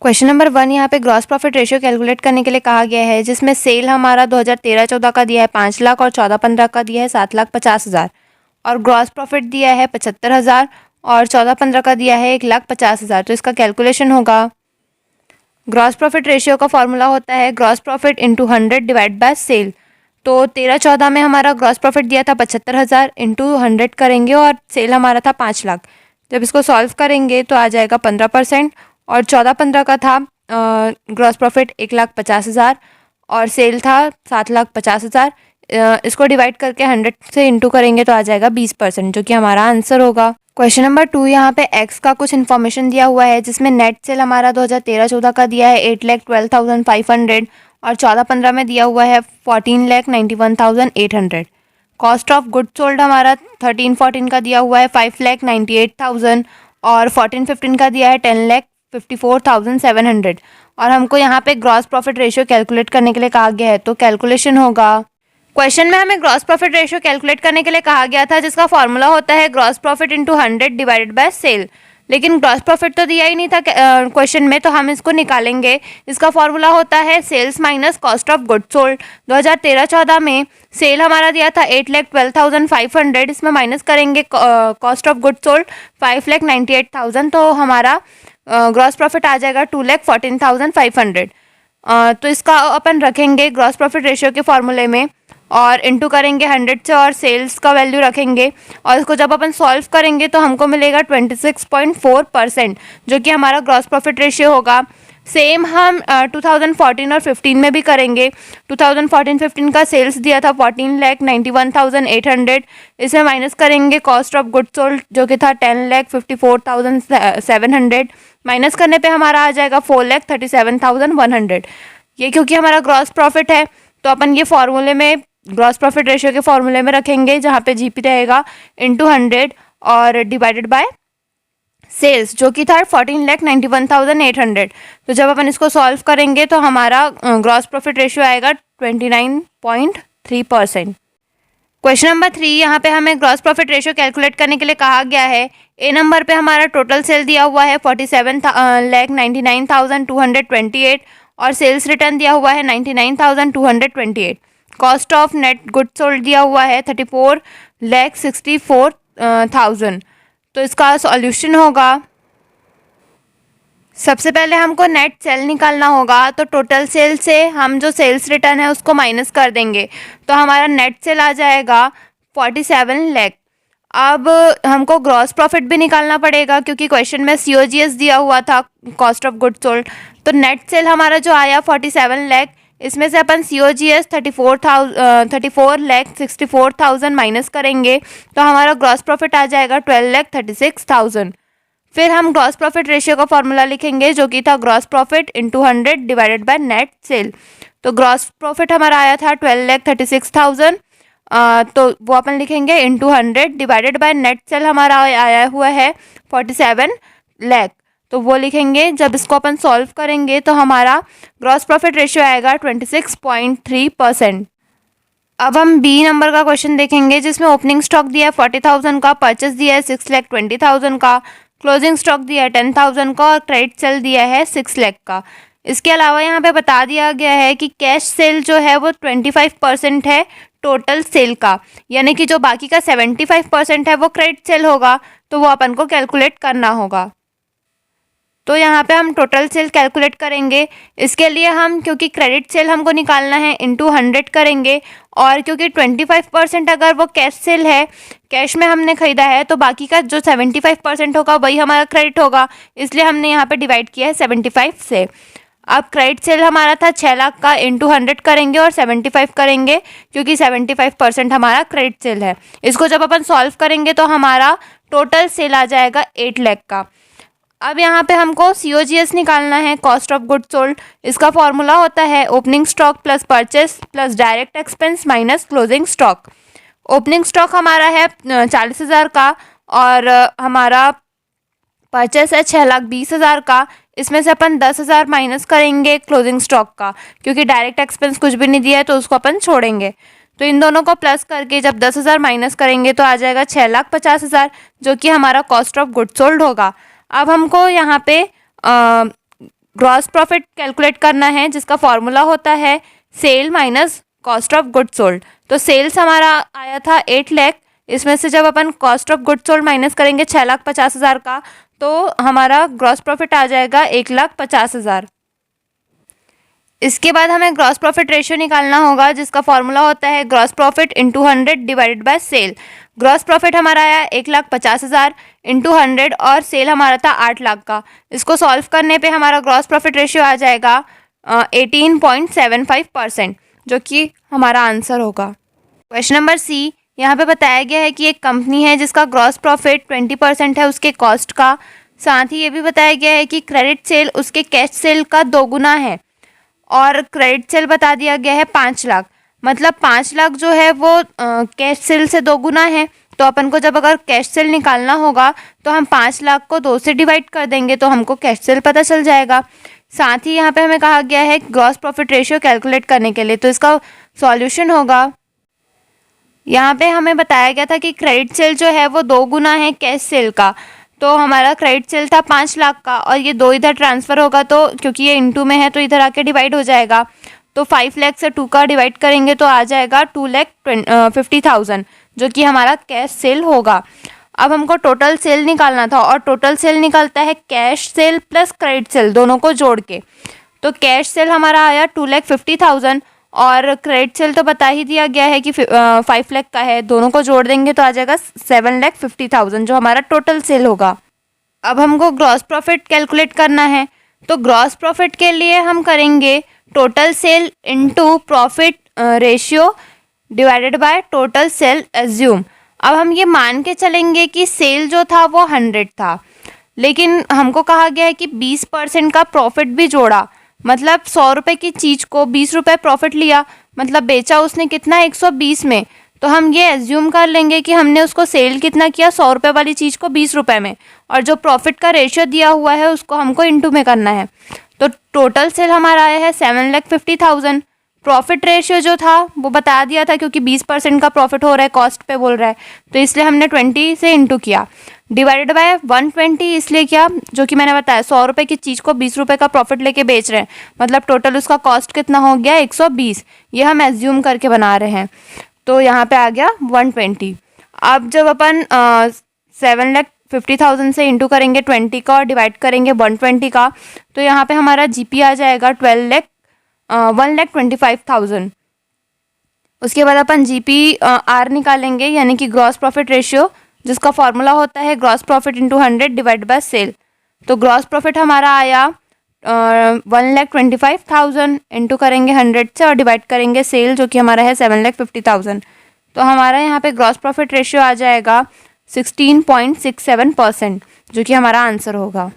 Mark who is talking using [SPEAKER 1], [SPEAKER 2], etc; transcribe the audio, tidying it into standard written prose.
[SPEAKER 1] Question number 1 यहाँ पे gross profit ratio calculate करने के लिए कहा गया है, जिसमें सेल हमारा 2013-14 का दिया है 5 लाख और 14-15 का दिया है 7,50,000 और ग्रॉस प्रॉफिट दिया है 75,000 और 14-15 का दिया है 1,50,000। तो इसका कैलकुलेशन होगा, ग्रॉस प्रॉफिट रेशियो का फॉर्मूला होता है gross profit into 100 divide by sale. तो 13-14 में हमारा ग्रॉस प्रॉफिट दिया था 75,000 इंटू 100 करेंगे और सेल हमारा था 5 लाख। जब इसको सॉल्व करेंगे तो आ जाएगा 15% और 14-15 का था ग्रॉस प्रॉफिट 1,50,000 और सेल था 7,50,000। इसको डिवाइड करके 100 से इंटू करेंगे तो आ जाएगा 20%, जो कि हमारा आंसर होगा। क्वेश्चन नंबर 2 यहाँ पे एक्स का कुछ इन्फॉर्मेशन दिया हुआ है, जिसमें नेट सेल हमारा 2013-14 का दिया है 8,12,500 और 14-15 में दिया हुआ है 14,91,800। कॉस्ट ऑफ गुड सोल्ड हमारा 13-14 का दिया हुआ है 5,98,000 और 14-15 का दिया है 10,54,700 और हमको यहाँ पे ग्रॉस प्रॉफिट रेशियो कैलकुलेट करने के लिए कहा गया है। तो कैलकुलेशन होगा, क्वेश्चन में हमें ग्रॉस प्रॉफिट रेशियो कैलकुलेट करने के लिए कहा गया था, जिसका फॉर्मूला होता है gross profit into 100 divided by sale. लेकिन ग्रॉस प्रॉफिट तो दिया ही नहीं था क्वेश्चन में, तो हम इसको निकालेंगे। इसका फॉर्मूला होता है sales minus cost of good sold. 2013-14 में सेल हमारा दिया था 8,12,500, इसमें माइनस करेंगे कॉस्ट ऑफ गुड सोल्ड 5,98,000, तो हमारा ग्रॉस प्रॉफिट आ जाएगा 2,14,500। तो इसका अपन रखेंगे ग्रॉस प्रॉफिट रेशियो के फॉर्मूले में और इंटू करेंगे 100 से और सेल्स का वैल्यू रखेंगे और इसको जब अपन सॉल्व करेंगे तो हमको मिलेगा 26.4%, जो कि हमारा ग्रॉस प्रॉफिट रेशियो होगा। सेम हम 2014 और 15 में भी करेंगे। 2014-15 का सेल्स दिया था 14,91,800, इसमें माइनस करेंगे कॉस्ट ऑफ गुड सोल्ड जो कि था 10,54,700। माइनस करने पे हमारा आ जाएगा 4,37,100। ये क्योंकि हमारा ग्रॉस प्रॉफिट है तो अपन ये फॉर्मूले में ग्रॉस प्रॉफिट रेशियो के फॉर्मूले में रखेंगे, जहाँ पे जीपी रहेगा इंटू 100 और डिवाइडेड बाय सेल्स जो कि था 14,91,800। तो जब अपन इसको सॉल्व करेंगे तो हमारा ग्रॉस प्रॉफिट रेशियो आएगा 29.3%। क्वेश्चन नंबर 3 यहाँ पे हमें ग्रॉस प्रॉफिट रेशियो कैलकुलेट करने के लिए कहा गया है। ए नंबर पे हमारा टोटल सेल दिया हुआ है 47,99,228 और सेल्स रिटर्न दिया हुआ है 99,228। Cost of net good sold दिया हुआ है 34,64,000। तो इसका सॉल्यूशन होगा, सबसे पहले हमको नेट सेल निकालना होगा। तो टोटल सेल से हम जो सेल्स रिटर्न है उसको माइनस कर देंगे तो हमारा नेट सेल आ जाएगा 47 लाख। अब हमको ग्रॉस प्रॉफिट भी निकालना पड़ेगा क्योंकि क्वेश्चन में COGS दिया हुआ था कॉस्ट ऑफ गुड सोल्ड। तो नेट सेल हमारा जो आया 47 लाख, इसमें से अपन COGS 34,64,000 माइनस करेंगे तो हमारा ग्रॉस प्रॉफिट आ जाएगा 12,36,000। फिर हम ग्रॉस प्रॉफिट रेशियो का फॉर्मूला लिखेंगे जो कि था gross profit into 100 divided by net cell. तो ग्रॉस प्रॉफिट हमारा आया था 12,36,000, तो वो अपन लिखेंगे into 100 divided by net cell हमारा आया हुआ है 47 लाख, तो वो लिखेंगे। जब इसको अपन सॉल्व करेंगे तो हमारा ग्रॉस प्रॉफिट रेशियो आएगा 26.3%। अब हम बी नंबर का क्वेश्चन देखेंगे, जिसमें ओपनिंग स्टॉक दिया है 40,000 का, परचेस दिया है 6,20,000 का, क्लोजिंग स्टॉक दिया है 10,000 का और क्रेडिट सेल दिया है 6 लाख का। इसके अलावा यहाँ पे बता दिया गया है कि कैश सेल जो है वो 25% है टोटल सेल का, यानी कि जो बाकी का 75% है वो क्रेडिट सेल होगा, तो वो अपन को कैलकुलेट करना होगा। तो यहाँ पे हम टोटल सेल कैलकुलेट करेंगे। इसके लिए हम, क्योंकि क्रेडिट सेल हमको निकालना है, इंटू 100 करेंगे और क्योंकि 25% अगर वो कैश सेल है, कैश में हमने खरीदा है, तो बाकी का जो 75% होगा वही हमारा क्रेडिट होगा, इसलिए हमने यहाँ पे डिवाइड किया है 75 से। अब क्रेडिट सेल हमारा था 6 लाख का, इंटू 100 करेंगे और 75 करेंगे क्योंकि 75% हमारा क्रेडिट सेल है। इसको जब अपन सॉल्व करेंगे तो हमारा टोटल सेल आ जाएगा 8 लाख का। अब यहाँ पे हमको COGS निकालना है, कॉस्ट ऑफ गुड सोल्ड। इसका फॉर्मूला होता है opening stock plus purchase plus direct expense minus closing stock. Opening stock हमारा है 40,000 का और हमारा परचेस है 6,20,000 का। इसमें से अपन 10,000 माइनस करेंगे क्लोजिंग स्टॉक का, क्योंकि डायरेक्ट एक्सपेंस कुछ भी नहीं दिया है तो उसको अपन छोड़ेंगे। तो इन दोनों को प्लस करके जब 10,000 माइनस करेंगे तो आ जाएगा 6,50,000, जो कि हमारा कॉस्ट ऑफ गुड सोल्ड होगा। अब हमको यहाँ पे ग्रॉस प्रॉफिट कैलकुलेट करना है जिसका फॉर्मूला होता है sale minus cost of good sold. तो सेल्स हमारा आया था 8 लाख, इसमें से जब अपन cost of good sold minus करेंगे 6,50,000 का, तो हमारा ग्रॉस प्रॉफिट आ जाएगा 1,50,000। इसके बाद हमें ग्रॉस प्रॉफिट रेशियो निकालना होगा जिसका फॉर्मूला होता है gross profit into 100 divided by sale. Gross profit हमारा आया 1,50,000 इंटू 100 और सेल हमारा था 8 लाख का। इसको सॉल्व करने पे हमारा ग्रॉस प्रॉफिट रेशियो आ जाएगा 18.75%, जो कि हमारा आंसर होगा। क्वेश्चन नंबर सी, यहाँ पे बताया गया है कि एक कंपनी है जिसका ग्रॉस प्रॉफिट 20% है उसके कॉस्ट का। साथ ही ये भी बताया गया है कि क्रेडिट सेल उसके कैश सेल का 2 गुना है और क्रेडिट सेल बता दिया गया है 5 लाख। मतलब 5 लाख जो है वो कैश सेल से 2 गुना है। तो अपन को जब अगर कैश सेल निकालना होगा तो हम 5 लाख को 2 से डिवाइड कर देंगे तो हमको कैश सेल पता चल जाएगा। साथ ही यहाँ पे हमें कहा गया है ग्रॉस प्रॉफिट रेशियो कैलकुलेट करने के लिए, तो इसका सॉल्यूशन होगा, यहाँ पे हमें बताया गया था कि क्रेडिट सेल जो है वो 2 गुना है कैश सेल का। तो हमारा क्रेडिट सेल था 5 लाख का और ये 2 इधर ट्रांसफ़र होगा, तो क्योंकि ये इनटू में है तो इधर आके डिवाइड हो जाएगा। तो 5 लाख से 2 का डिवाइड करेंगे तो आ जाएगा 2,50,000, जो कि हमारा कैश सेल होगा। अब हमको टोटल सेल निकालना था और टोटल सेल निकलता है cash cell plus credit sale दोनों को जोड़ के। तो कैश सेल हमारा आया 2,50,000 और क्रेडिट सेल तो बता ही दिया गया है कि 5 लाख का है, दोनों को जोड़ देंगे तो आ जाएगा 7,50,000, जो हमारा टोटल सेल होगा। अब हमको ग्रॉस प्रॉफिट कैलकुलेट करना है, तो ग्रॉस प्रॉफिट के लिए हम करेंगे total sale into profit ratio divided by total sale assume. अब हम ये मान के चलेंगे कि सेल जो था वो 100 था, लेकिन हमको कहा गया है कि 20% का प्रॉफिट भी जोड़ा। मतलब 100 रुपये की चीज़ को 20 रुपये प्रॉफिट लिया, मतलब बेचा उसने कितना 120 में। तो हम ये एज्यूम कर लेंगे कि हमने उसको सेल कितना किया 100 रुपये वाली चीज़ को 20 रुपये में, और जो प्रॉफिट का रेशियो दिया हुआ है उसको हमको इनटू में करना है। तो टोटल सेल हमारा आया है 7,50,000। प्रॉफिट रेशियो जो था वो बता दिया था क्योंकि 20% का प्रॉफिट हो रहा है, कॉस्ट पे बोल रहा है, तो इसलिए हमने 20 से इंटू किया। डिवाइडेड बाय 120 इसलिए किया जो कि मैंने बताया 100 रुपये की चीज़ को 20 रुपये का प्रॉफिट लेके बेच रहे हैं, मतलब टोटल उसका कॉस्ट कितना हो गया 120। ये हम एज्यूम करके बना रहे हैं, तो यहाँ पे आ गया 120। अब जब अपन 7,50,000 से इंटू करेंगे 20 का और डिवाइड करेंगे 120 का, तो यहाँ पे हमारा जीपी आ जाएगा 1,25,000। उसके बाद अपन जीपी आर निकालेंगे, यानी कि ग्रॉस प्रॉफिट रेशियो, जिसका फॉर्मूला होता है gross profit into 100 divide by sale. तो ग्रॉस प्रॉफिट हमारा आया 1,25,000 इंटू करेंगे 100 से और डिवाइड करेंगे सेल जो कि हमारा है 7,50,000। तो हमारा यहाँ पे ग्रॉस प्रॉफिट रेशियो आ जाएगा 16.67%, जो कि हमारा आंसर होगा।